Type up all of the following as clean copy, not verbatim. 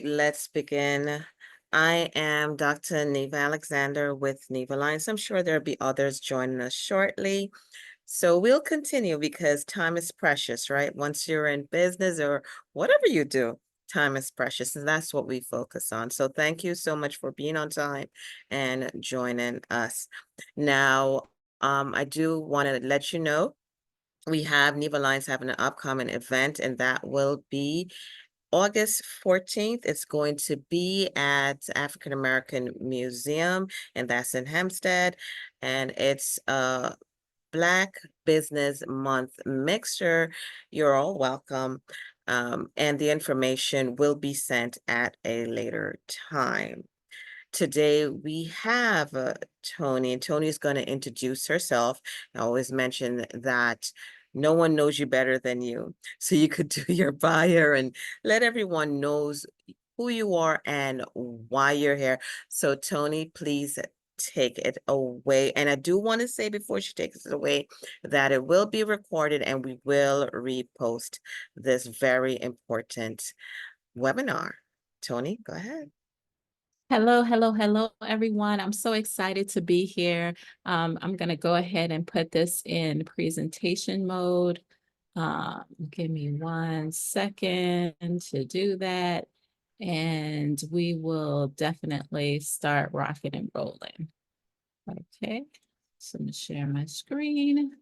Let's begin. I am Dr. Neva Alexander with Nevalliance. I'm sure there'll be others joining us shortly. So we'll continue because time is precious, right? Once you're in business or whatever you do, time is precious, and that's what we focus on. So thank you so much for being on time and joining us. Now, I do want to let you know we have Nevalliance having an upcoming event, and that will be August 14th. It's going to be at African American Museum, and that's in Hempstead. And it's a Black Business Month mixture. You're all welcome. And the information will be sent at a later time. Today we have Tony, and Tony's going to introduce herself. I always mention that no one knows you better than you. So you could do your bio and let everyone knows who you are and why you're here. So Tony, please take it away. And I do want to say before she takes it away that it will be recorded and we will repost this very important webinar. Tony, go ahead. Hello, hello, hello, everyone. I'm so excited to be here. I'm going to go ahead and put this in presentation mode. Give me 1 second to do that. And we will definitely start rocking and rolling. Okay, so I'm going to share my screen.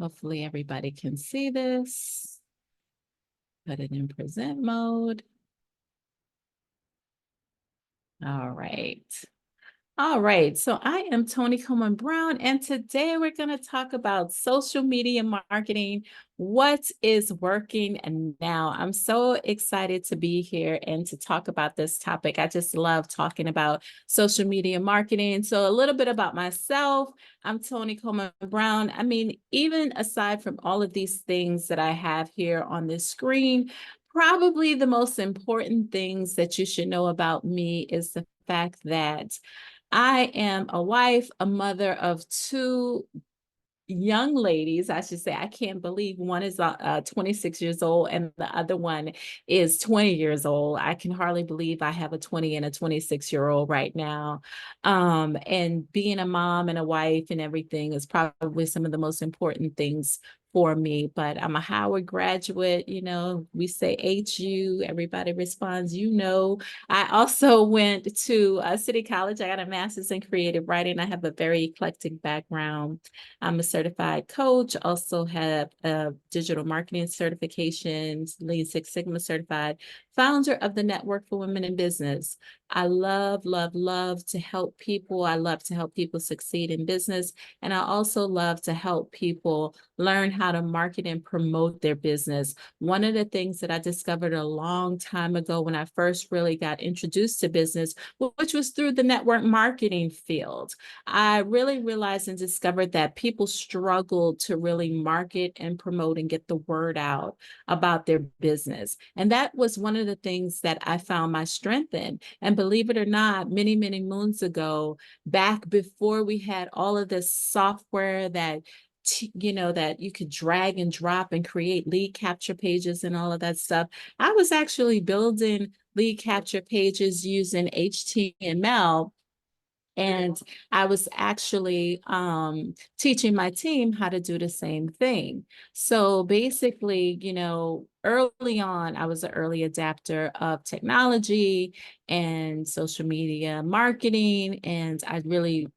Hopefully everybody can see this. Put it in present mode. All right. All right. So I am Tony Coleman Brown, and today we're going to talk about social media marketing. What is working and now? I'm so excited to be here and to talk about this topic. I just love talking about social media marketing. So a little bit about myself. I'm Tony Coleman Brown. I mean, even aside from all of these things that I have here on this screen, probably the most important things that you should know about me is the fact that I am a wife, a mother of 2 young ladies, I should say. I can't believe one is 26 years old and the other one is 20 years old. I can hardly believe I have a 20 and a 26-year-old right now. And being a mom and a wife and everything is probably some of the most important things for me. But I'm a Howard graduate. You know, we say HU, everybody responds, you know. I also went to City College. I got a master's in creative writing. I have a very eclectic background. I'm a certified coach, also have a digital marketing certifications, Lean Six Sigma certified, founder of the Network for Women in Business. I love, love, love to help people. I love to help people succeed in business. And I also love to help people learn how to market and promote their business. One of the things that I discovered a long time ago when I first really got introduced to business, which was through the network marketing field, I really realized and discovered that people struggle to really market and promote and get the word out about their business. And that was one of the things that I found my strength in. And believe it or not, many, many moons ago, back before we had all of this software that that you could drag and drop and create lead capture pages and all of that stuff, I was actually building lead capture pages using HTML. And I was actually teaching my team how to do the same thing. So basically, early on, I was an early adapter of technology and social media marketing, and I really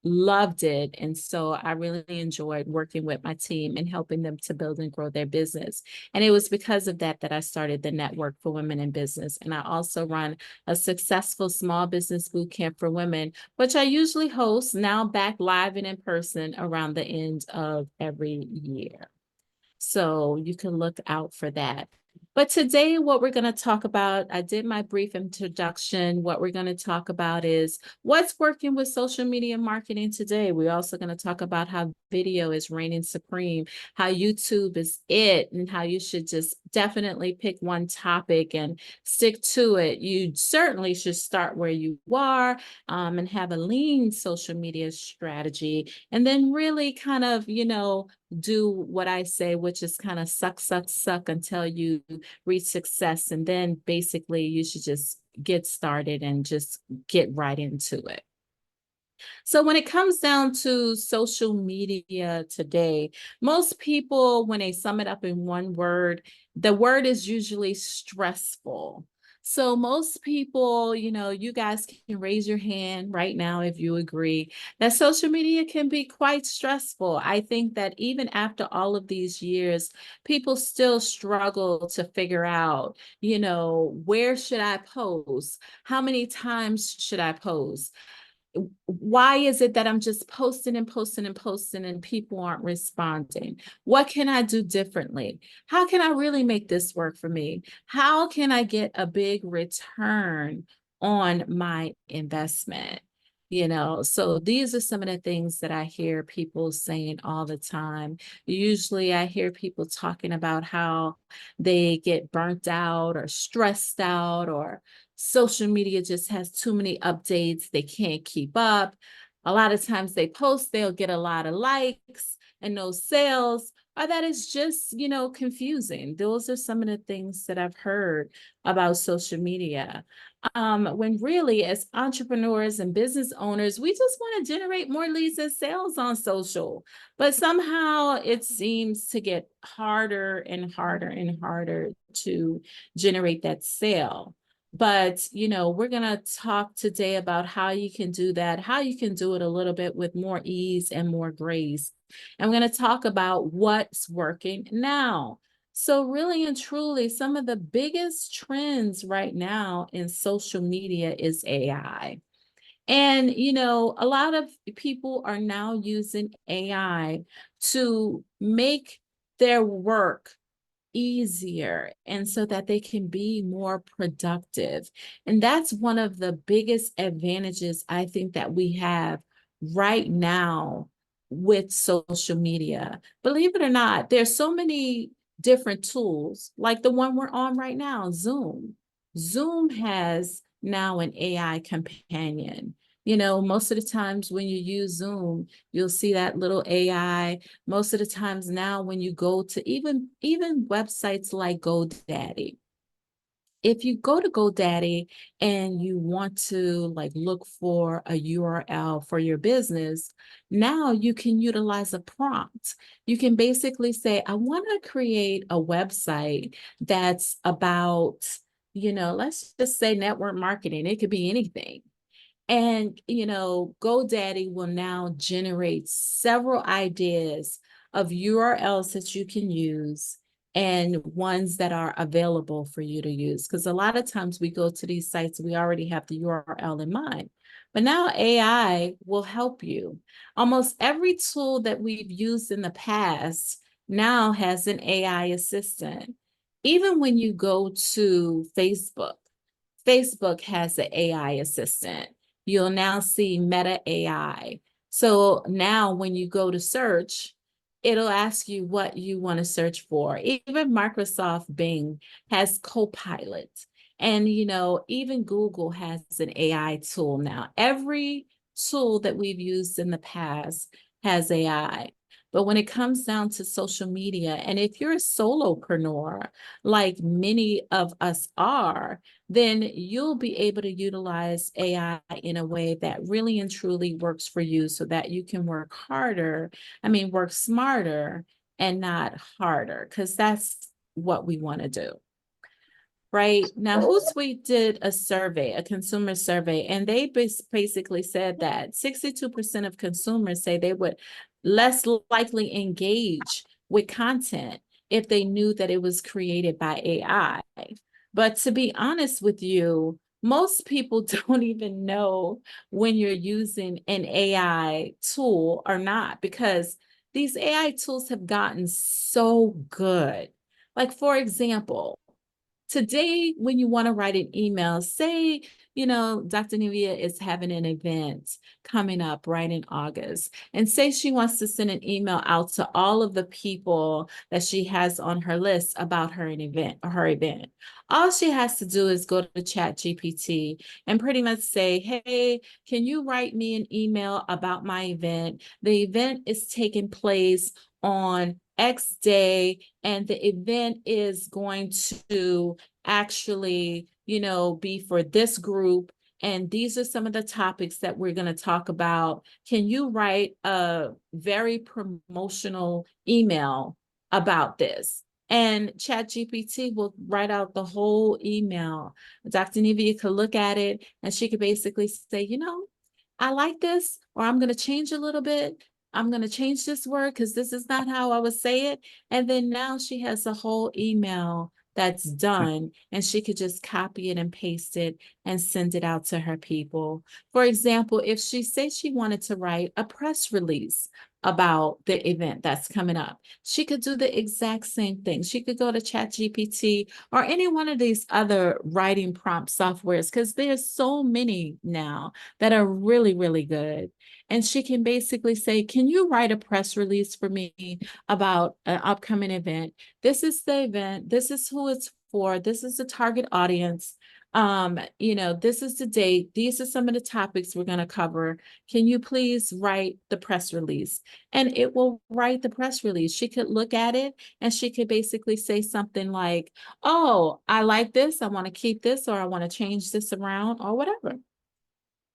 loved it. And so I really enjoyed working with my team and helping them to build and grow their business. And it was because of that that I started the Network for Women in Business. And I also run a successful small business boot camp for women, which I usually host now back live and in person around the end of every year. So you can look out for that. But today, what we're going to talk about, I did my brief introduction. What we're going to talk about is what's working with social media marketing today. We're also going to talk about how video is reigning supreme, how YouTube is it, and how you should just definitely pick one topic and stick to it. You certainly should start where you are and have a lean social media strategy, and then really kind of, do what I say, which is kind of suck, suck, suck until you reach success. And then basically you should just get started and just get right into it. So when it comes down to social media today, most people, when they sum it up in one word, the word is usually stressful. So most people, you guys can raise your hand right now if you agree that social media can be quite stressful. I think that even after all of these years, people still struggle to figure out, where should I post? How many times should I post? Why is it that I'm just posting and posting and posting and people aren't responding? What can I do differently? How can I really make this work for me? How can I get a big return on my investment? So these are some of the things that I hear people saying all the time. Usually I hear people talking about how they get burnt out or stressed out, or social media just has too many updates. They can't keep up. A lot of times they post, they'll get a lot of likes and no sales, or that is just, confusing. Those are some of the things that I've heard about social media. When really, as entrepreneurs and business owners, we just want to generate more leads and sales on social. But somehow it seems to get harder and harder and harder to generate that sale. But, we're going to talk today about how you can do that, how you can do it a little bit with more ease and more grace. And we're going to talk about what's working now. So, really and truly, some of the biggest trends right now in social media is AI. And, a lot of people are now using AI to make their work easier and so that they can be more productive. And that's one of the biggest advantages I think that we have right now with social media. Believe it or not, there's so many different tools like the one we're on right now, Zoom. Zoom has now an AI companion. Most of the times when you use Zoom, you'll see that little AI. Most of the times now when you go to even websites like GoDaddy, if you go to GoDaddy and you want to like look for a URL for your business, now you can utilize a prompt. You can basically say, I want to create a website that's about, let's just say network marketing. It could be anything. And, GoDaddy will now generate several ideas of URLs that you can use and ones that are available for you to use. Because a lot of times we go to these sites, we already have the URL in mind. But now AI will help you. Almost every tool that we've used in the past now has an AI assistant. Even when you go to Facebook, Facebook has an AI assistant. You'll now see Meta AI. So now when you go to search, it'll ask you what you want to search for. Even Microsoft Bing has Copilot. And, even Google has an AI tool now. Every tool that we've used in the past has AI. But when it comes down to social media, and if you're a solopreneur, like many of us are, then you'll be able to utilize AI in a way that really and truly works for you so that you can work smarter and not harder, because that's what we want to do. Right now, Hootsuite did a survey, a consumer survey, and they basically said that 62% of consumers say they would less likely engage with content if they knew that it was created by AI. But to be honest with you, most people don't even know when you're using an AI tool or not, because these AI tools have gotten so good. Like, for example, today, when you want to write an email, say, Dr. Nivea is having an event coming up right in August, and say she wants to send an email out to all of the people that she has on her list about her event. All she has to do is go to Chat GPT and pretty much say, hey, can you write me an email about my event? The event is taking place on X day, and the event is going to actually, be for this group. And these are some of the topics that we're going to talk about. Can you write a very promotional email about this? And ChatGPT will write out the whole email. Dr. Nevia could look at it and she could basically say, I like this, or I'm going to change a little bit. I'm going to change this word because this is not how I would say it. And then now she has a whole email that's done, and she could just copy it and paste it and send it out to her people. For example, if she says she wanted to write a press release about the event that's coming up, she could do the exact same thing. She could go to ChatGPT or any one of these other writing prompt softwares, because there's so many now that are really, really good. And she can basically say, can you write a press release for me about an upcoming event? This is the event. This is who it's for. This is the target audience. This is the date. These are some of the topics we're going to cover. Can you please write the press release? And it will write the press release. She could look at it and she could basically say something like, oh, I like this. I want to keep this, or I want to change this around, or whatever.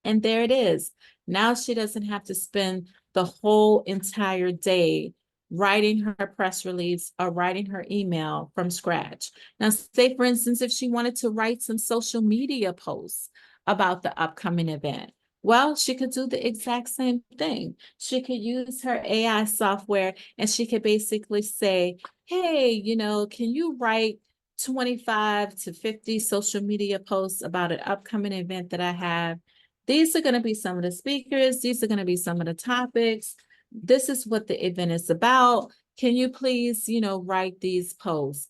And there it is. Now she doesn't have to spend the whole entire day writing her press release or writing her email from scratch. Now, say, for instance, if she wanted to write some social media posts about the upcoming event, well, she could do the exact same thing. She could use her AI software and she could basically say, hey, can you write 25 to 50 social media posts about an upcoming event that I have? These are going to be some of the speakers. These are going to be some of the topics. This is what the event is about. Can you please, write these posts?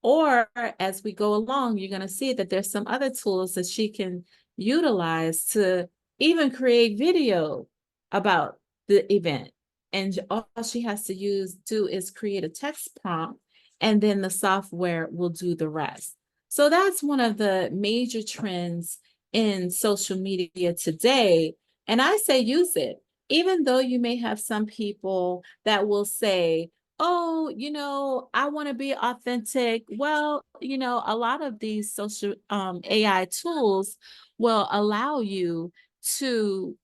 Or as we go along, you're going to see that there's some other tools that she can utilize to even create video about the event. And all she has to do is create a text prompt, and then the software will do the rest. So that's one of the major trends in social media today. And I say use it, even though you may have some people that will say, oh, I want to be authentic. Well, a lot of these social AI tools will allow you to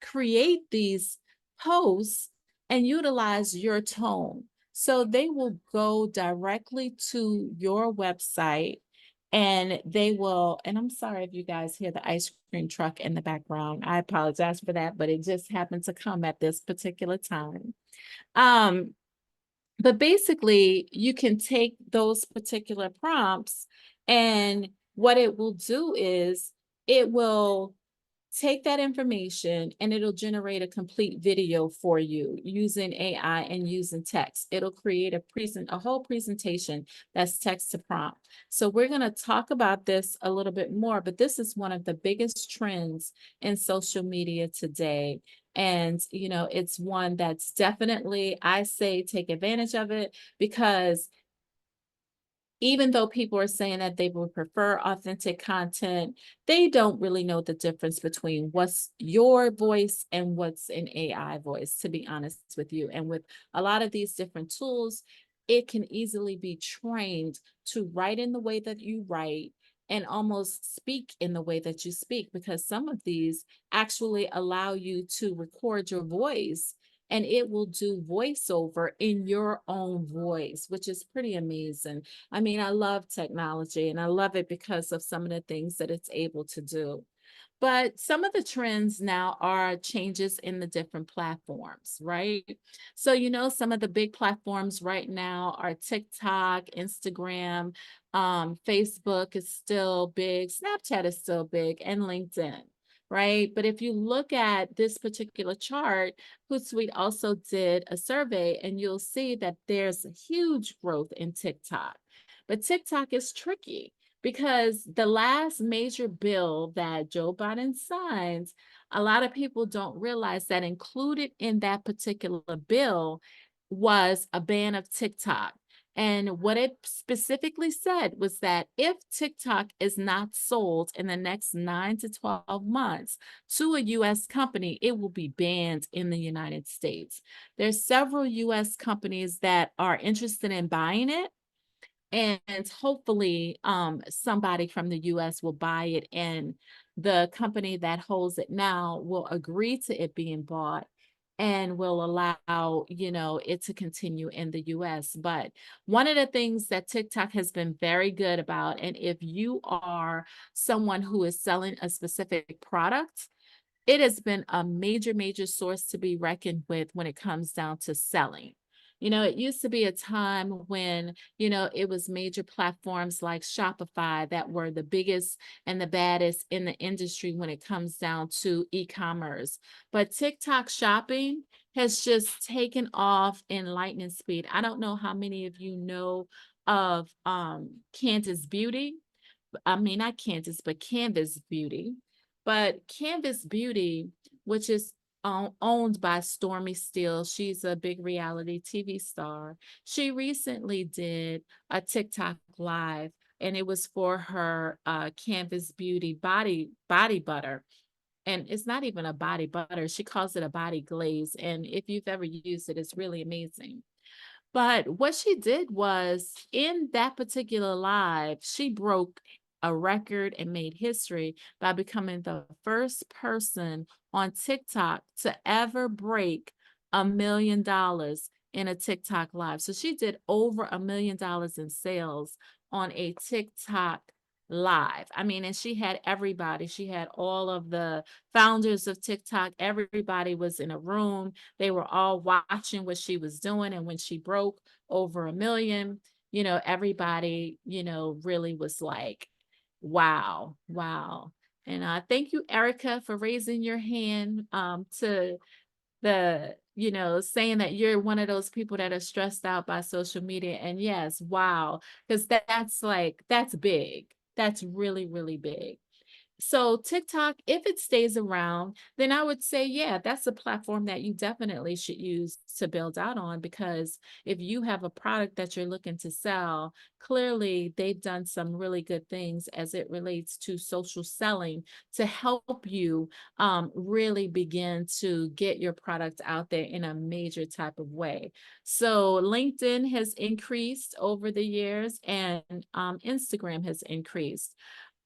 create these posts and utilize your tone. So they will go directly to your website, and they will, and I'm sorry if you guys hear the ice cream truck in the background. I apologize for that, but it just happened to come at this particular time. Um, but basically, you can take those particular prompts, and what it will do is it will take that information and it'll generate a complete video for you using AI and using text. It'll create a whole presentation that's text to prompt. So we're going to talk about this a little bit more, but this is one of the biggest trends in social media today. And, it's one that's definitely, I say, take advantage of it, because even though people are saying that they would prefer authentic content, they don't really know the difference between what's your voice and what's an AI voice, to be honest with you. And with a lot of these different tools, it can easily be trained to write in the way that you write and almost speak in the way that you speak, because some of these actually allow you to record your voice and it will do voiceover in your own voice, which is pretty amazing. I mean, I love technology and I love it because of some of the things that it's able to do. But some of the trends now are changes in the different platforms, right? So, some of the big platforms right now are TikTok, Instagram, Facebook is still big, Snapchat is still big, and LinkedIn, right? But if you look at this particular chart, Hootsuite also did a survey, and you'll see that there's a huge growth in TikTok. But TikTok is tricky because the last major bill that Joe Biden signed, a lot of people don't realize that included in that particular bill was a ban of TikTok. And what it specifically said was that if TikTok is not sold in the next 9 to 12 months to a US company, it will be banned in the United States. There's several US companies that are interested in buying it, and hopefully somebody from the US will buy it, and the company that holds it now will agree to it being bought and will allow, it to continue in the US. But one of the things that TikTok has been very good about, and if you are someone who is selling a specific product, it has been a major, major source to be reckoned with when it comes down to selling. It used to be a time when, it was major platforms like Shopify that were the biggest and the baddest in the industry when it comes down to e-commerce. But TikTok shopping has just taken off in lightning speed. I don't know how many of you know of Candace Beauty. I mean, not Kansas, but Canvas Beauty. But Canvas Beauty, which is owned by Stormy Steele, she's a big reality TV star. She recently did a TikTok live, and it was for her Canvas Beauty body butter. And it's not even a body butter. She calls it a body glaze. And if you've ever used it, it's really amazing. But what she did was, in that particular live, she broke a record and made history by becoming the first person on TikTok to ever break $1 million in a TikTok live. So she did over $1 million in sales on a TikTok live. I mean, and she had everybody. She had all of the founders of TikTok. Everybody was in a room. They were all watching what she was doing. And when she broke over 1 million, everybody, really was like, wow, wow. And thank you, Erica, for raising your hand to the, saying that you're one of those people that are stressed out by social media. And yes, wow, because that's big. That's really, really big. So TikTok, if it stays around, then I would say, yeah, that's a platform that you definitely should use to build out on, because if you have a product that you're looking to sell, clearly they've done some really good things as it relates to social selling to help you really begin to get your product out there in a major type of way. So LinkedIn has increased over the years, and Instagram has increased.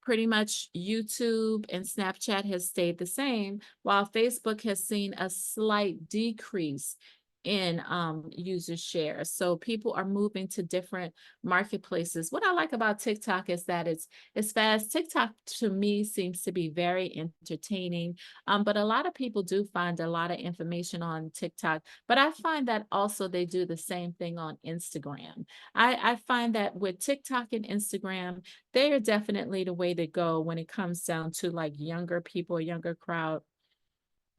Pretty much YouTube and Snapchat has stayed the same, while Facebook has seen a slight decrease in user share. So people are moving to different marketplaces. What I like about TikTok is that it's fast. TikTok to me seems to be very entertaining, but a lot of people do find a lot of information on TikTok. But I find that also they do the same thing on Instagram. I find that with TikTok and Instagram, they are definitely the way to go when it comes down to like younger people, younger crowd.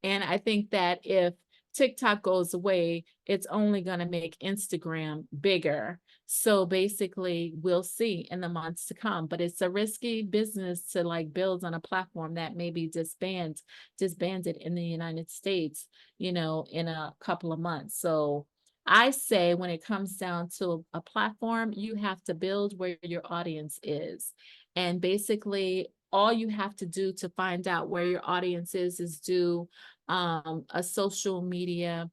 And I think that if TikTok goes away, it's only going to make Instagram bigger. So basically, we'll see in the months to come. But it's a risky business to like build on a platform that may be disbanded in the United States, in a couple of months. So I say when it comes down to a platform, you have to build where your audience is. And basically, all you have to do to find out where your audience is do a social media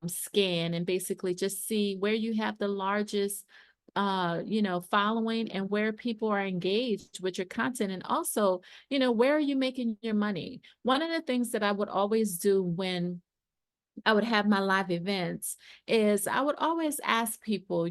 scan, and basically just see where you have the largest following and where people are engaged with your content. And also, where are you making your money? One of the things that I would always do when I would have my live events is I would always ask people,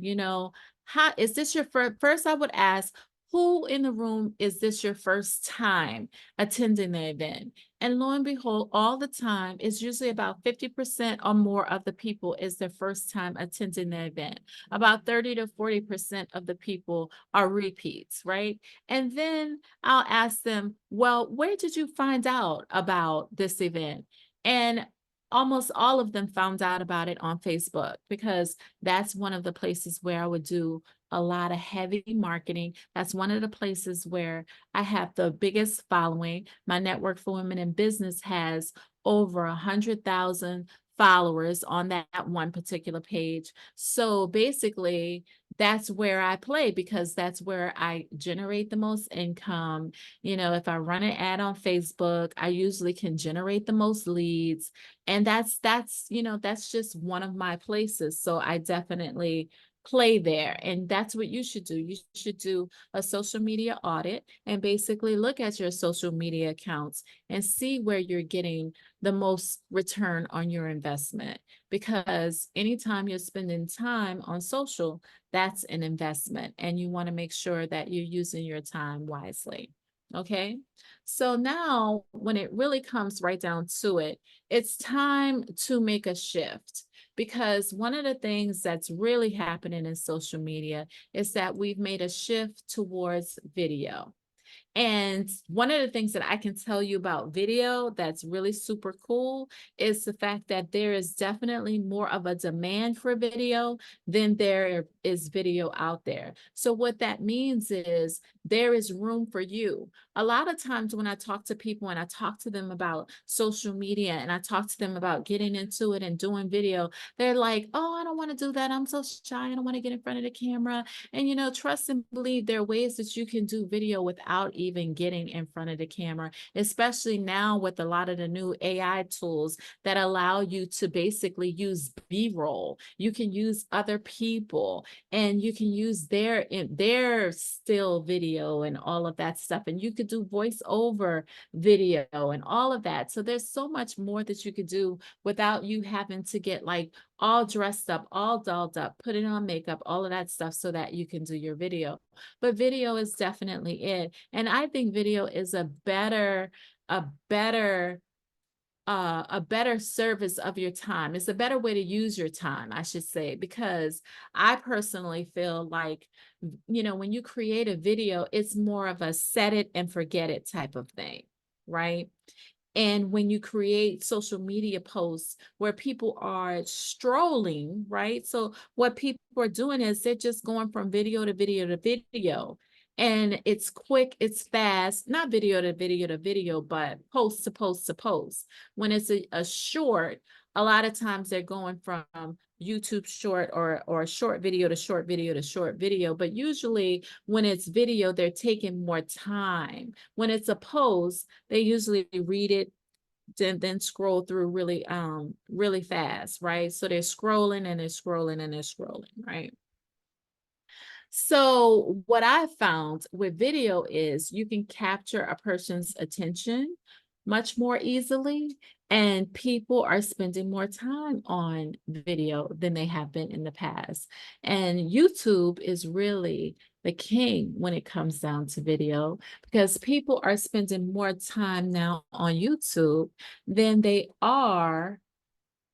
how is this your first? I would ask, who in the room is this your first time attending the event? And lo and behold, all the time, it's usually about 50% or more of the people is their first time attending the event. About 30 to 40% of the people are repeats, right? And then I'll ask them, well, where did you find out about this event? And almost all of them found out about it on Facebook, because that's one of the places where I would do a lot of heavy marketing. That's one of the places where I have the biggest following. My Network for Women in Business has over 100,000 followers on that one particular page. So basically, that's where I play because that's where I generate the most income. If I run an ad on Facebook, I usually can generate the most leads. And that's just one of my places. So I definitely play there. And that's what you should do. You should do a social media audit and basically look at your social media accounts and see where you're getting the most return on your investment. Because anytime you're spending time on social, that's an investment. And you want to make sure that you're using your time wisely. Okay. So now, when it really comes right down to it, it's time to make a shift because one of the things that's really happening in social media is that we've made a shift towards video. And one of the things that I can tell you about video that's really super cool is the fact that there is definitely more of a demand for video than there is video out there. So what that means is there is room for you. A lot of times when I talk to people and I talk to them about social media and I talk to them about getting into it and doing video, they're like, oh, I don't want to do that. I'm so shy. I don't want to get in front of the camera. And, trust and believe there are ways that you can do video without even getting in front of the camera, especially now with a lot of the new AI tools that allow you to basically use B-roll. You can use other people and you can use their still video and all of that stuff. And you could do voiceover video and all of that. So there's so much more that you could do without you having to get like all dressed up, all dolled up, putting on makeup, all of that stuff so that you can do your video. But video is definitely it. And I think video is a better service of your time. It's a better way to use your time, I should say, because I personally feel like, when you create a video, it's more of a set it and forget it type of thing, right? And when you create social media posts where people are strolling, right? So what people are doing is they're just going from video to video to video. And it's quick, it's fast, not video to video to video, but post to post to post. When it's a short, a lot of times they're going from YouTube short or short video to short video to short video. But usually when it's video, they're taking more time. When it's a post, they usually read it, then scroll through really fast, right? So they're scrolling and they're scrolling and they're scrolling, right? So what I found with video is you can capture a person's attention much more easily, and people are spending more time on video than they have been in the past. And YouTube is really the king when it comes down to video because people are spending more time now on YouTube than they are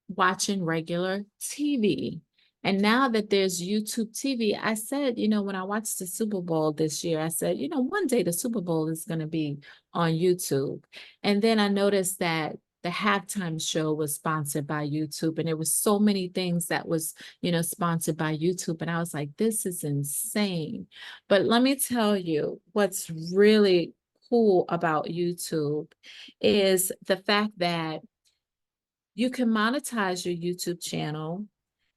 watching regular TV. And now that there's YouTube TV, I said, when I watched the Super Bowl this year, I said, one day the Super Bowl is going to be on YouTube. And then I noticed that the halftime show was sponsored by YouTube, and there was so many things that was, sponsored by YouTube. And I was like, this is insane. But let me tell you what's really cool about YouTube is the fact that you can monetize your YouTube channel.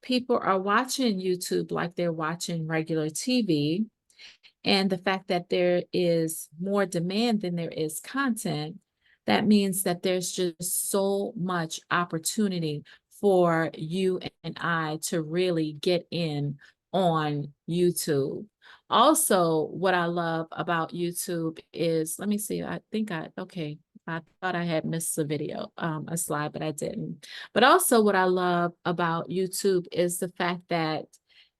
People are watching YouTube like they're watching regular TV. And the fact that there is more demand than there is content, that means that there's just so much opportunity for you and I to really get in on YouTube. Also, what I love about YouTube is, let me see, okay, I thought I had missed a video, a slide, but I didn't. But also what I love about YouTube is the fact that,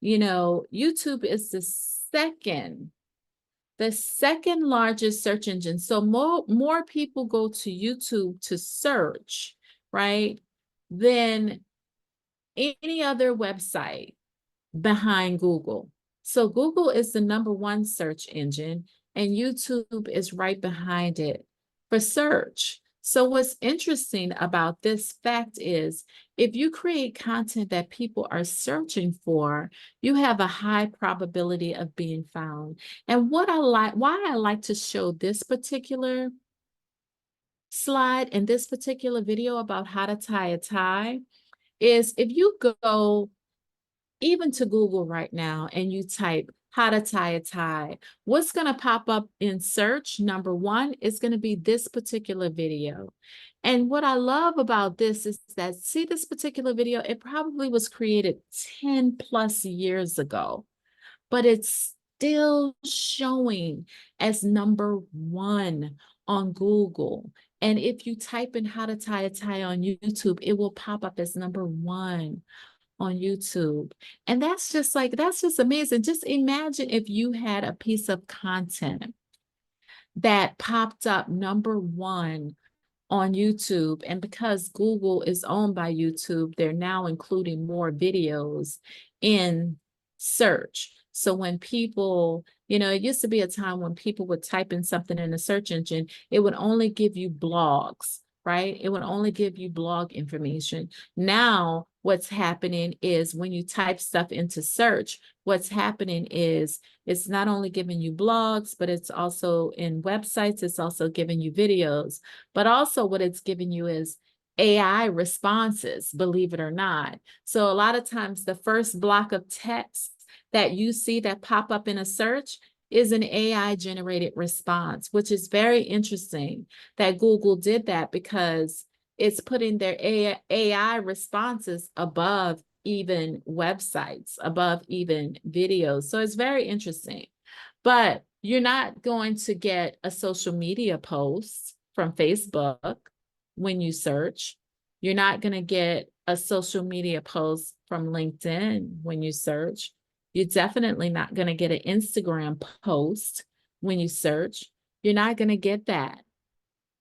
YouTube is the second largest search engine. So more people go to YouTube to search, right, than any other website behind Google. So Google is the number one search engine, and YouTube is right behind it for search. So what's interesting about this fact is if you create content that people are searching for, you have a high probability of being found. And why I like to show this particular slide and this particular video about how to tie a tie is if you go even to Google right now and you type how to tie a tie, what's going to pop up in search? Number one is going to be this particular video. And what I love about this is that, see this particular video, it probably was created 10 plus years ago, but it's still showing as number one on Google. And if you type in how to tie a tie on YouTube, it will pop up as number one on YouTube. And that's just like, that's just amazing. Just imagine if you had a piece of content that popped up number one on YouTube. And because Google is owned by YouTube, they're now including more videos in search. So when people, it used to be a time when people would type in something in a search engine, it would only give you blogs, right? It would only give you blog information. Now, what's happening is when you type stuff into search, what's happening is it's not only giving you blogs, but it's also in websites, it's also giving you videos. But also what it's giving you is AI responses, believe it or not. So a lot of times the first block of text that you see that pop up in a search is an AI generated response, which is very interesting that Google did that because it's putting their AI responses above even websites, above even videos. So it's very interesting. But you're not going to get a social media post from Facebook when you search. You're not going to get a social media post from LinkedIn when you search. You're definitely not going to get an Instagram post when you search. You're not going to get that.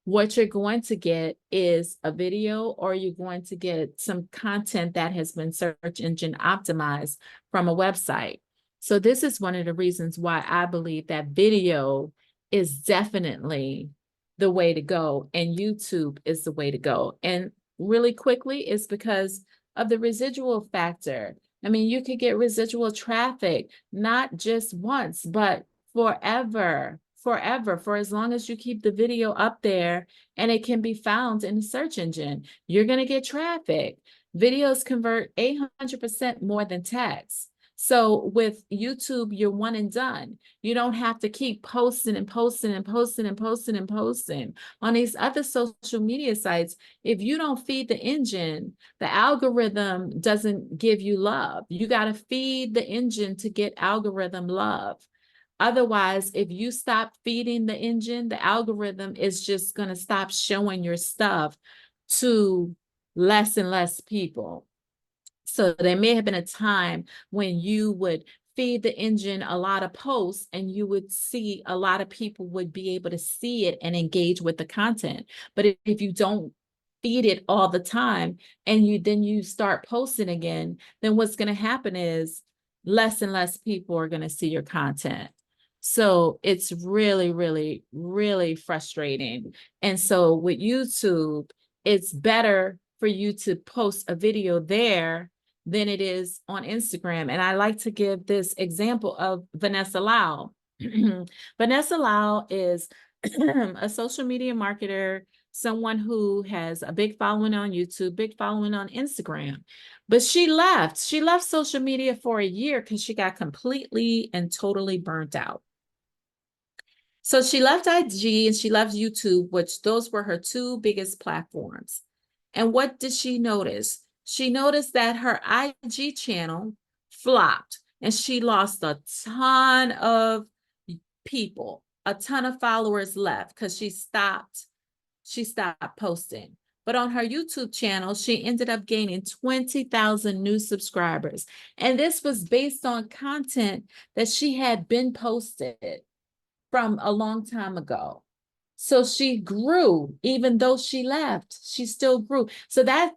What you're going to get is a video, or you're going to get some content that has been search engine optimized from a website. So this is one of the reasons why I believe that video is definitely the way to go and YouTube is the way to go. And really quickly, it's because of the residual factor. I mean, you could get residual traffic, not just once, but forever, for as long as you keep the video up there and it can be found in the search engine, you're going to get traffic. Videos convert 800% more than text. So with YouTube, you're one and done. You don't have to keep posting and posting and posting and posting and posting. On these other social media sites, if you don't feed the engine, the algorithm doesn't give you love. You got to feed the engine to get algorithm love. Otherwise, if you stop feeding the engine, the algorithm is just going to stop showing your stuff to less and less people. So there may have been a time when you would feed the engine a lot of posts and you would see a lot of people would be able to see it and engage with the content. But if you don't feed it all the time and you start posting again, then what's going to happen is less and less people are going to see your content. So it's really, really, really frustrating. And so with YouTube, it's better for you to post a video there than it is on Instagram. And I like to give this example of Vanessa Lau. Vanessa Lau is a social media marketer, someone who has a big following on YouTube, big following on Instagram. But she left social media for a year because she got completely and totally burnt out. So she left IG and she left YouTube, which those were her two biggest platforms. And what did she notice? She noticed that her IG channel flopped and she lost a ton of people, a ton of followers left because she stopped posting. But on her YouTube channel, she ended up gaining 20,000 new subscribers. And this was based on content that she had been posted from a long time ago. So she grew, even though she left, she still grew. So that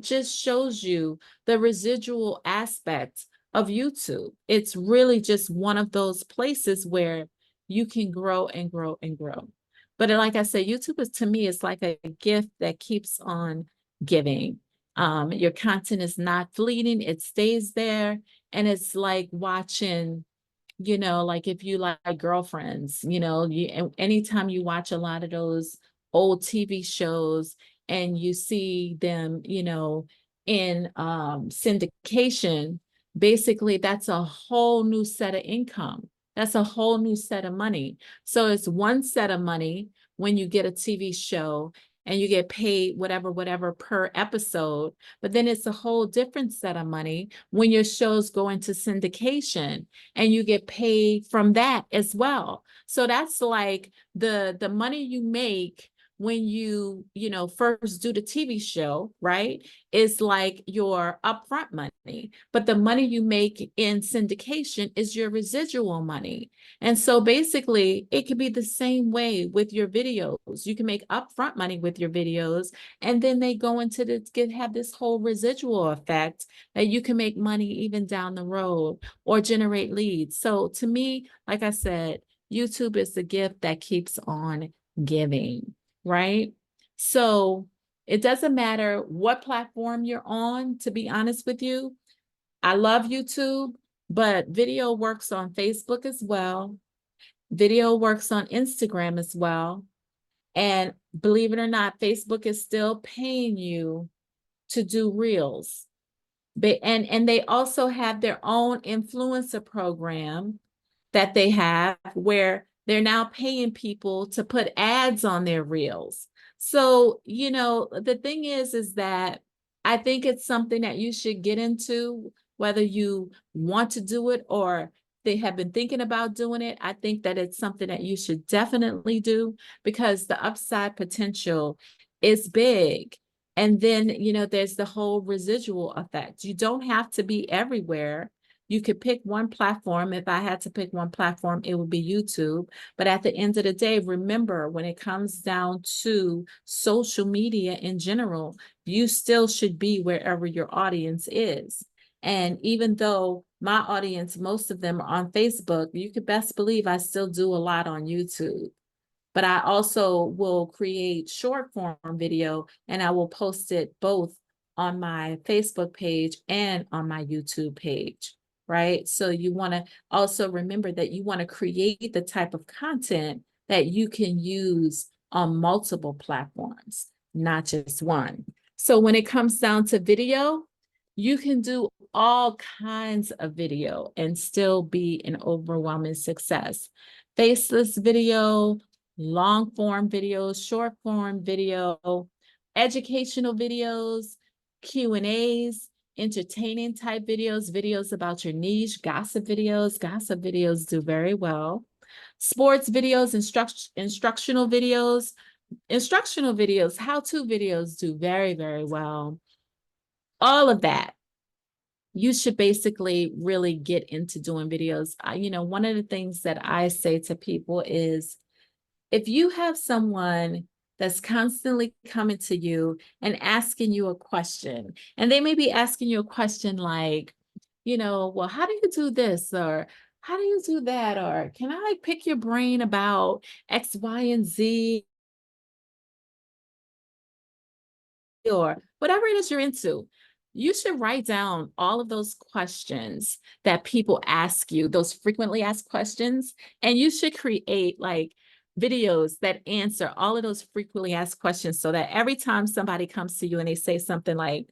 just shows you the residual aspect of YouTube. It's really just one of those places where you can grow and grow and grow. But like I said, YouTube is, to me, it's like a gift that keeps on giving. Your content is not fleeting, it stays there. And it's like watching, like if you like Girlfriends, anytime you watch a lot of those old TV shows and you see them, in syndication, basically that's a whole new set of income. That's a whole new set of money. So it's one set of money when you get a TV show and you get paid whatever per episode, but then it's a whole different set of money when your shows go into syndication and you get paid from that as well. So that's like the money you make when you first do the TV show, right, is like your upfront money, but the money you make in syndication is your residual money. And so basically it could be the same way with your videos. You can make upfront money with your videos, and then they go into have this whole residual effect that you can make money even down the road or generate leads. So to me, like I said, YouTube is the gift that keeps on giving, right? So it doesn't matter what platform you're on, to be honest with you. I love YouTube, but video works on Facebook as well. Video works on Instagram as well. And believe it or not, Facebook is still paying you to do reels. And they also have their own influencer program that they have where they're now paying people to put ads on their reels. So, the thing is that I think it's something that you should get into, whether you want to do it or they have been thinking about doing it. I think that it's something that you should definitely do because the upside potential is big. And then, there's the whole residual effect. You don't have to be everywhere. You could pick one platform. If I had to pick one platform, it would be YouTube. But at the end of the day, remember, when it comes down to social media in general, you still should be wherever your audience is. And even though my audience, most of them are on Facebook, you could best believe I still do a lot on YouTube. But I also will create short form video and I will post it both on my Facebook page and on my YouTube page, right? So you want to also remember that you want to create the type of content that you can use on multiple platforms, not just one. So when it comes down to video, you can do all kinds of video and still be an overwhelming success. Faceless video, long form videos, short form video, educational videos, Q&As, entertaining type videos, videos about your niche, gossip videos. Gossip videos do very well. Sports videos, instructional videos. Instructional videos, how-to videos do very, very well. All of that. You should basically really get into doing videos. One of the things that I say to people is, if you have someone that's constantly coming to you and asking you a question, and they may be asking you a question like, well, how do you do this? Or how do you do that? Or can I pick your brain about X, Y, and Z? Or whatever it is you're into, you should write down all of those questions that people ask you, those frequently asked questions, and you should create like videos that answer all of those frequently asked questions so that every time somebody comes to you and they say something like,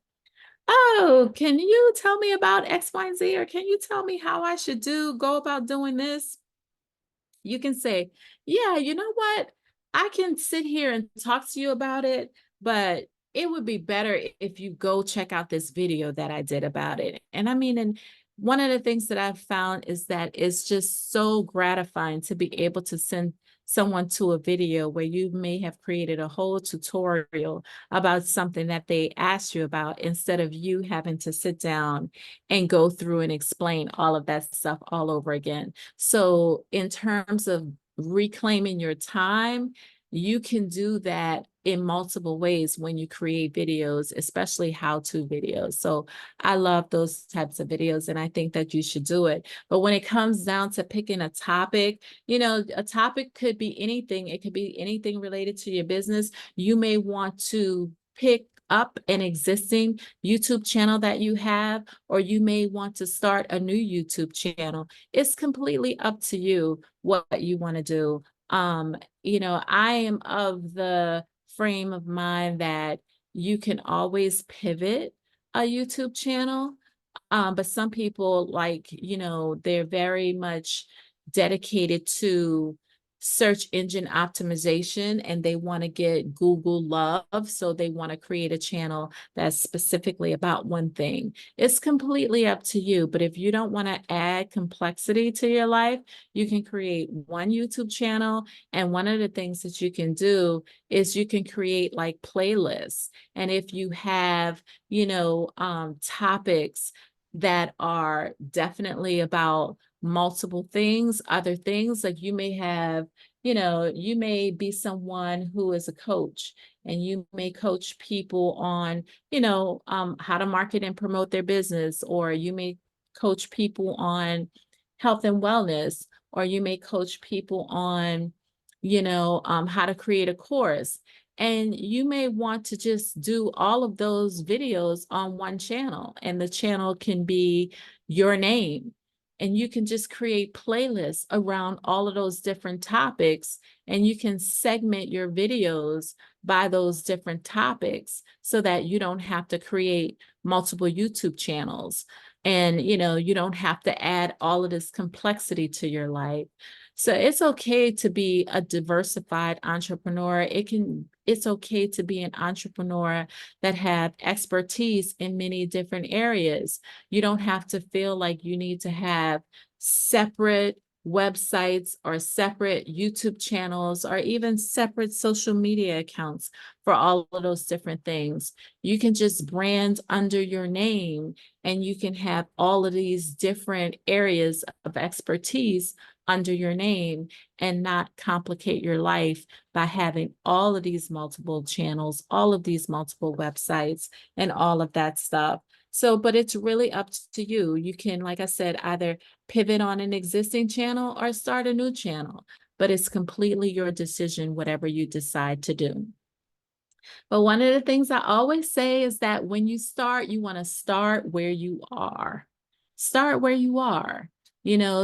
oh, can you tell me about X, Y, and Z? Or can you tell me how I should go about doing this? You can say, yeah, you know what? I can sit here and talk to you about it, but it would be better if you go check out this video that I did about it. And I mean, and one of the things that I've found is that it's just so gratifying to be able to send someone to a video where you may have created a whole tutorial about something that they asked you about instead of you having to sit down and go through and explain all of that stuff all over again. So in terms of reclaiming your time, you can do that in multiple ways when you create videos, especially how-to videos. So I love those types of videos and I think that you should do it. But when it comes down to picking a topic, a topic could be anything. It could be anything related to your business. You may want to pick up an existing YouTube channel that you have, or you may want to start a new YouTube channel. It's completely up to you what you want to do. I am of the frame of mind that you can always pivot. a YouTube channel. But some people, like, they're very much dedicated to search engine optimization, and they want to get Google love. So they want to create a channel that's specifically about one thing. It's completely up to you. But if you don't want to add complexity to your life, you can create one YouTube channel. And one of the things that you can do is you can create like playlists. And if you have, topics that are definitely about multiple things, other things, like you may have, you may be someone who is a coach, and you may coach people on, how to market and promote their business, or you may coach people on health and wellness, or you may coach people on, how to create a course. And you may want to just do all of those videos on one channel, and the channel can be your name. And you can just create playlists around all of those different topics, and you can segment your videos by those different topics so that you don't have to create multiple YouTube channels. And, you don't have to add all of this complexity to your life. So it's okay to be a diversified entrepreneur. It's okay to be an entrepreneur that have expertise in many different areas. You don't have to feel like you need to have separate websites or separate YouTube channels or even separate social media accounts for all of those different things. You can just brand under your name, and you can have all of these different areas of expertise under your name, and not complicate your life by having all of these multiple channels, all of these multiple websites, and all of that stuff. So, but it's really up to you. You can, like I said, either pivot on an existing channel or start a new channel, but it's completely your decision, whatever you decide to do. But one of the things I always say is that when you start, you want to start where you are. Start where you are.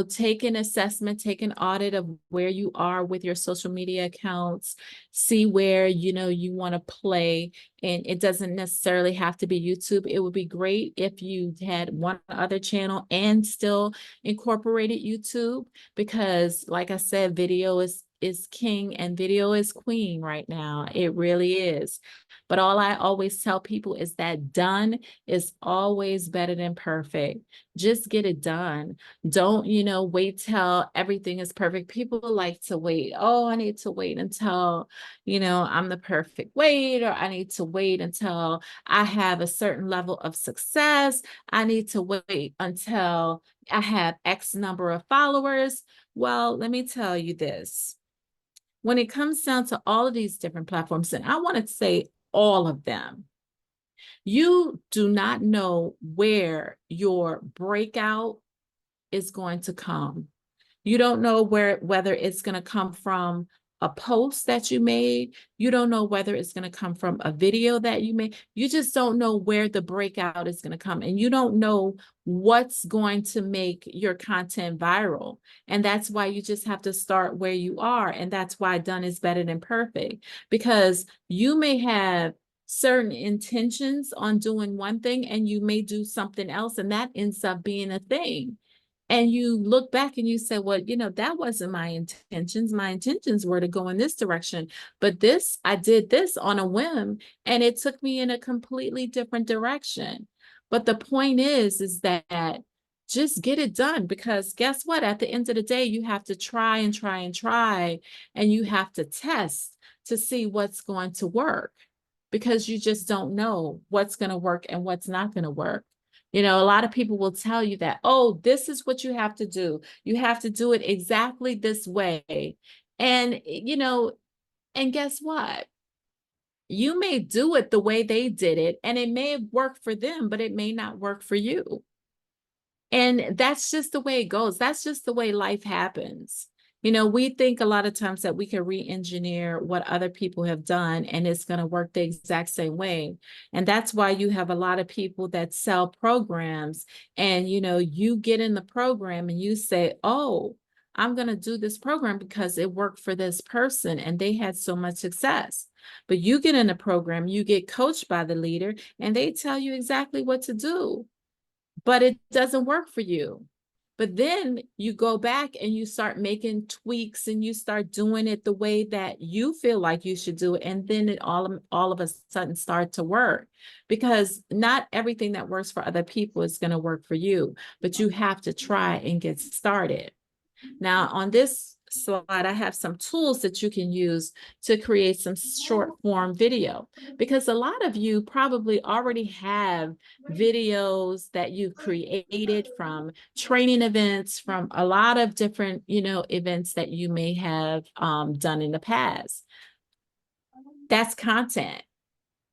Take an assessment, take an audit of where you are with your social media accounts, see where, you want to play. And it doesn't necessarily have to be YouTube. It would be great if you had one other channel and still incorporated YouTube, because like I said, video is king and video is queen right now. It really is. But all I always tell people is that done is always better than perfect. Just get it done. Don't, wait till everything is perfect. People like to wait. Oh, I need to wait until, I'm the perfect weight, or I need to wait until I have a certain level of success. I need to wait until I have X number of followers. Well, let me tell you this. When it comes down to all of these different platforms, and I want to say all of them, you do not know where your breakout is going to come. You don't know whether it's going to come from a post that you made. You don't know whether it's going to come from a video that you made. You just don't know where the breakout is going to come. And you don't know what's going to make your content viral. And that's why you just have to start where you are. And that's why done is better than perfect, because you may have certain intentions on doing one thing, and you may do something else, and that ends up being a thing. And you look back and you say, well, that wasn't my intentions. My intentions were to go in this direction. But I did this on a whim, and it took me in a completely different direction. But the point is that just get it done, because guess what? At the end of the day, you have to try and try and try, and you have to test to see what's going to work, because you just don't know what's going to work and what's not going to work. A lot of people will tell you that, oh, this is what you have to do. You have to do it exactly this way. And, and guess what? You may do it the way they did it, and it may have worked for them, but it may not work for you. And that's just the way it goes. That's just the way life happens. We think a lot of times that we can re-engineer what other people have done, and it's going to work the exact same way. And that's why you have a lot of people that sell programs, and, you get in the program and you say, oh, I'm going to do this program because it worked for this person and they had so much success. But you get in a program, you get coached by the leader, and they tell you exactly what to do, but it doesn't work for you. But then you go back and you start making tweaks and you start doing it the way that you feel like you should do it. And then it all of a sudden start to work, because not everything that works for other people is going to work for you, but you have to try and get started. Now, on this slide, I have some tools that you can use to create some short form video, because a lot of you probably already have videos that you created from training events, from a lot of different, events that you may have done in the past. That's content.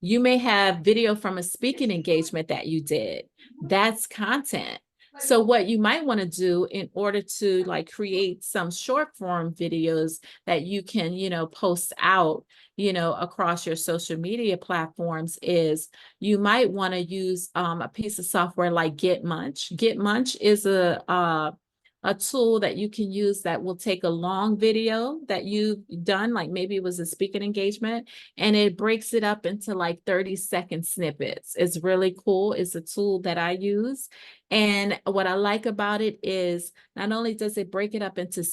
You may have video from a speaking engagement that you did. That's content. So what you might want to do in order to like create some short form videos that you can, post out, across your social media platforms is you might want to use a piece of software like GetMunch. GetMunch is a tool that you can use that will take a long video that you've done, like maybe it was a speaking engagement, and it breaks it up into like 30-second snippets. It's really cool. It's a tool that I use. And what I like about it is not only does it break it up into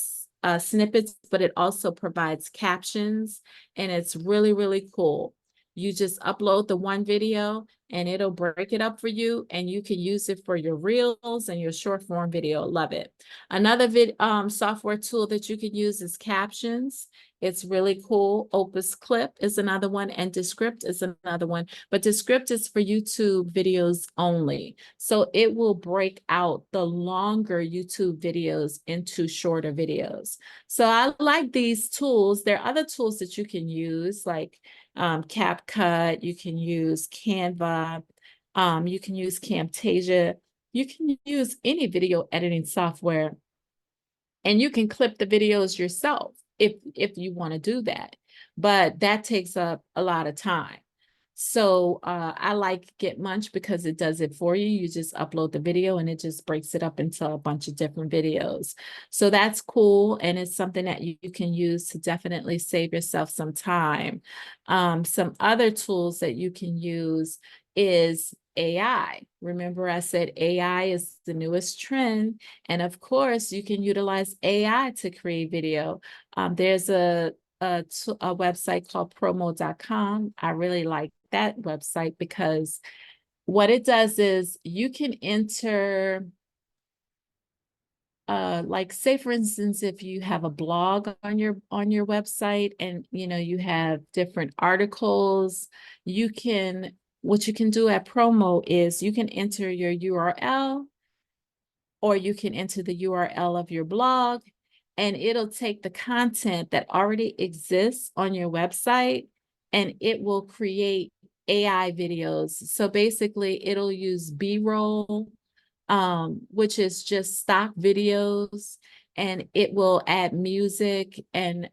snippets, but it also provides captions, and it's really, really cool. You just upload the one video and it'll break it up for you, and you can use it for your reels and your short form video. Love it. Another software tool that you can use is Captions. It's really cool. Opus Clip is another one, and Descript is another one. But Descript is for YouTube videos only. So it will break out the longer YouTube videos into shorter videos. So I like these tools. There are other tools that you can use, like CapCut. You can use Canva. You can use Camtasia. You can use any video editing software, and you can clip the videos yourself if you want to do that, but that takes up a lot of time. So I like GetMunch because it does it for you. You just upload the video and it just breaks it up into a bunch of different videos. So that's cool, and it's something that you can use to definitely save yourself some time. Some other tools that you can use is AI. Remember, I said AI is the newest trend. And of course, you can utilize AI to create video. There's a website called promo.com. I really like that website because what it does is you can enter, like say for instance, if you have a blog on your website, and you have different articles, what you can do at promo is you can enter your URL, or you can enter the URL of your blog, and it'll take the content that already exists on your website and it will create AI videos. So basically it'll use B-roll, which is just stock videos, and it will add music, and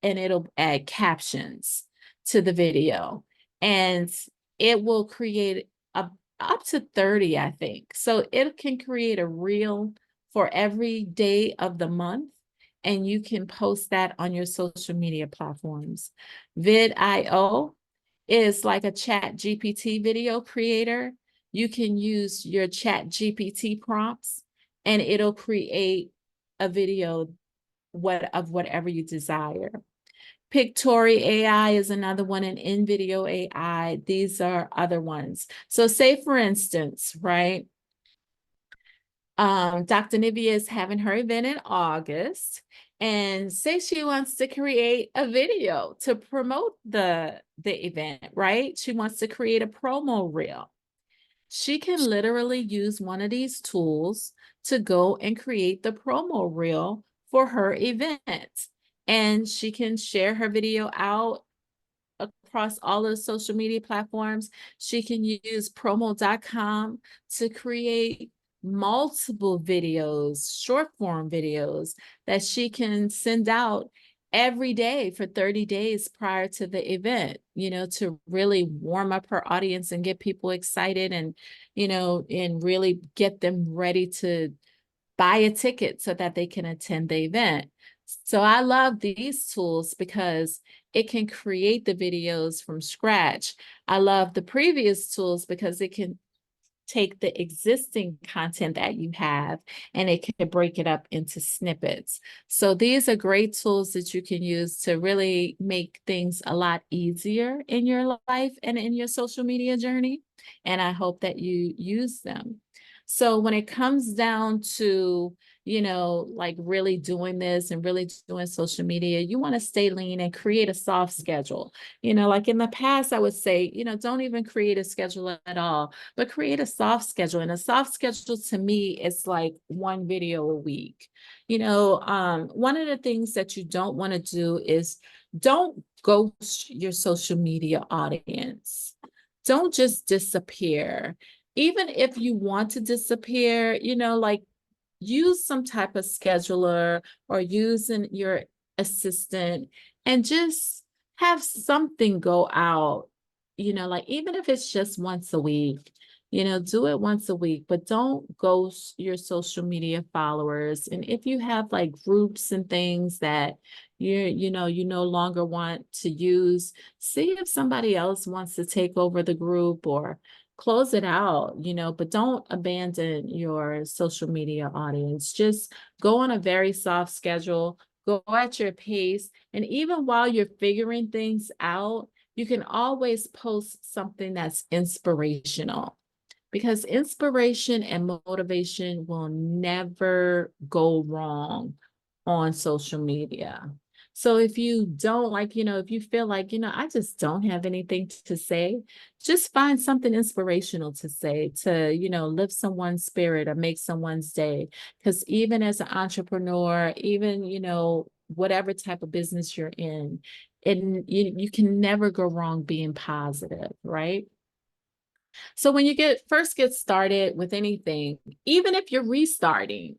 it'll add captions to the video, and it will create up to 30, I think. So it can create a reel for every day of the month, and you can post that on your social media platforms. Vid.io is like a Chat GPT video creator. You can use your Chat GPT prompts and it'll create a video of whatever you desire. Pictory AI is another one, and InVideo AI. These are other ones. So say for instance, right? Dr. Nivea is having her event in August, and say she wants to create a video to promote the event, right? She wants to create a promo reel. She can literally use one of these tools to go and create the promo reel for her event. And she can share her video out across all of the social media platforms. She can use promo.com to create multiple videos, short form videos that she can send out every day for 30 days prior to the event, to really warm up her audience and get people excited, and, and really get them ready to buy a ticket so that they can attend the event. So I love these tools because it can create the videos from scratch. I love the previous tools because it can take the existing content that you have and it can break it up into snippets. So these are great tools that you can use to really make things a lot easier in your life and in your social media journey. And I hope that you use them. So when it comes down to, like really doing this and really doing social media, you want to stay lean and create a soft schedule. Like in the past, I would say, don't even create a schedule at all, but create a soft schedule. And a soft schedule to me is like one video a week. One of the things that you don't want to do is don't ghost your social media audience. Don't just disappear. Even if you want to disappear, like use some type of scheduler or using your assistant and just have something go out, like even if it's just once a week, do it once a week, but don't ghost your social media followers. And if you have like groups and things that you no longer want to use, see if somebody else wants to take over the group or close it out, but don't abandon your social media audience. Just go on a very soft schedule, go at your pace. And even while you're figuring things out, you can always post something that's inspirational because inspiration and motivation will never go wrong on social media. So if you don't like, if you feel like, I just don't have anything to say, just find something inspirational to say to, lift someone's spirit or make someone's day. Because even as an entrepreneur, even, whatever type of business you're in, and you can never go wrong being positive, right? So when you first get started with anything, even if you're restarting,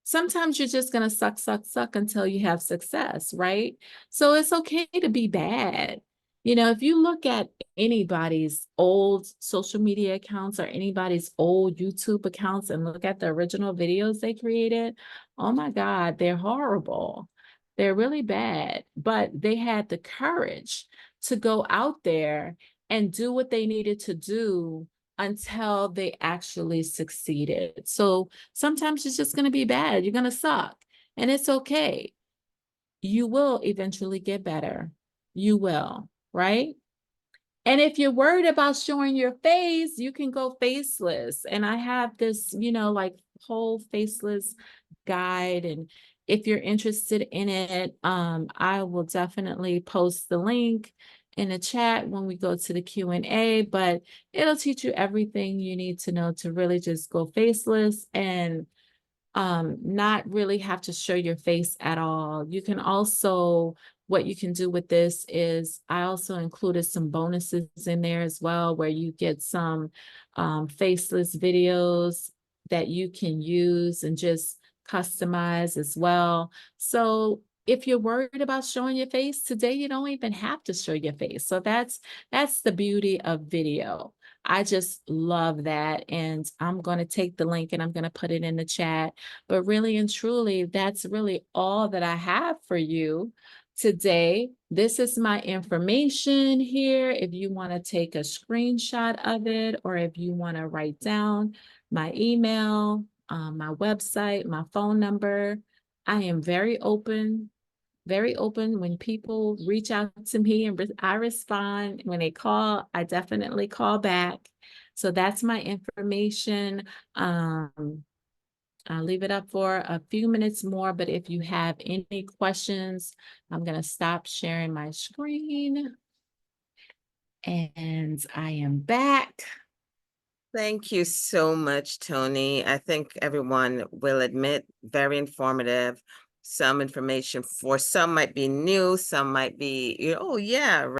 sometimes you're just going to suck until you have success, right? So it's okay to be bad. If you look at anybody's old social media accounts or anybody's old YouTube accounts and look at the original videos they created, oh my God, they're horrible. They're really bad, but they had the courage to go out there and do what they needed to do until they actually succeeded. So sometimes it's just going to be bad. You're going to suck, and it's okay. You will eventually get better. You will, right? And if you're worried about showing your face, you can go faceless. And I have this, like whole faceless guide. And if you're interested in it, I will definitely post the link in the chat when we go to the Q&A, but it'll teach you everything you need to know to really just go faceless and not really have to show your face at all. You can also, what you can do with this is I also included some bonuses in there as well, where you get some faceless videos that you can use and just customize as well. So if you're worried about showing your face today, you don't even have to show your face. So that's the beauty of video. I just love that. And I'm going to take the link and I'm going to put it in the chat. But really and truly, that's really all that I have for you today. This is my information here. If you want to take a screenshot of it, or if you want to write down my email, my website, my phone number, I am very open when people reach out to me and I respond. When they call, I definitely call back. So that's my information. I'll leave it up for a few minutes more, but if you have any questions, I'm going to stop sharing my screen. And I am back. Thank you so much, Tony. I think everyone will admit, very informative. Some information for some might be new, some might be, oh yeah,